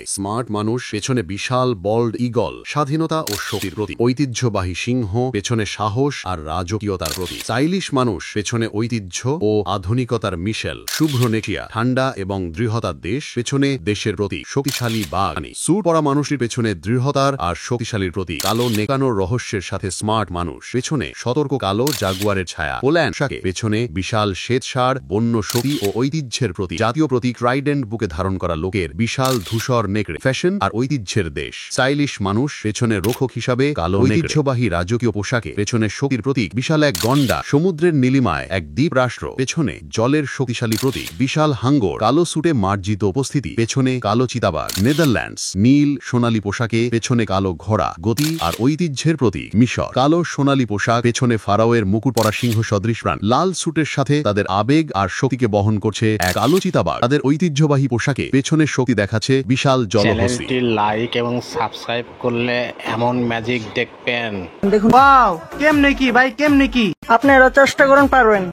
Smart মানুষ পেছনে বিশাল বল্ড eagle, স্বাধীনতা ও শক্তির প্রতীক। ঐতিহ্যবাহী সিংহ পেছনে সাহস আর রাজকীয়তার প্রতীক। স্টাইলিশ মানুষ পেছনে ঐতিহ্য ও আধুনিকতার মিশেল। শুভ্র নেকিয়া ঠান্ডা এবং দৃঢ়তার দেশ, পেছনে দেশের প্রতীক। শক্তিশালী বাঘ স্যুট পরা মানুষের পেছনে দৃঢ়তার আর শক্তিশালীর প্রতীক। কালো নেকানোর রহস্যের সাথে স্মার্ট মানুষ, পেছনে সতর্ক কালো জাগুয়ারের ছায়া। পোল্যান্ড পেছনে বিশাল শ্বেতসার, বন্য শক্তি ও ঐতিহ্যের প্রতীক। জাতীয় প্রতীক ট্রাইডেন্ট বুকে ধারণ করা লোকের বিশাল ধূসর নেকড়ে। ফ্যাশন আর ঐতিহ্যের দেশ। স্টাইলিশ মানুষ পেছনে রক্ষক হিসাবে কালো ঐতিহ্যবাহী রাজকীয় পোশাকে, পেছনে শক্তির প্রতীক। বিশাল এক গন্ডা সমুদ্রের নীলিমায় এক দ্বীপ রাষ্ট্র, পেছনে জলের শক্তিশালী প্রতীক। বিশাল হাঙ্গর কালো সুটে মার্জিত উপস্থিতি, পেছনে কালো চিতাবাঘ। নেদারল্যান্ডস নীল সোনালী পোশাকে, পেছনে কালো ঘোড়া, গতি আর ঐতিহ্যের প্রতীক। মিশর কালো সোনালী পোশাক, পেছনে ফারাওয়ের মুকুট পরা সিংহ সদৃশ প্রাণ। লাল সুটের সাথে তাদের আবেগ আর শক্তিকে বহন করছে এক কালো চিতাবাঘ। তাদের ঐতিহ্যবাহী পোশাকে পেছনে শক্তি দেখাচ্ছে বিশাল জলহস্তি। চ্যানেলটি লাইক এবং সাবস্ক্রাইব করলে এমন ম্যাজিক দেখবেন। দেখুন, ওয়াও, কেমনে কি ভাই, কেমনে কি আপনারা চেষ্টা করুন, পারবেন।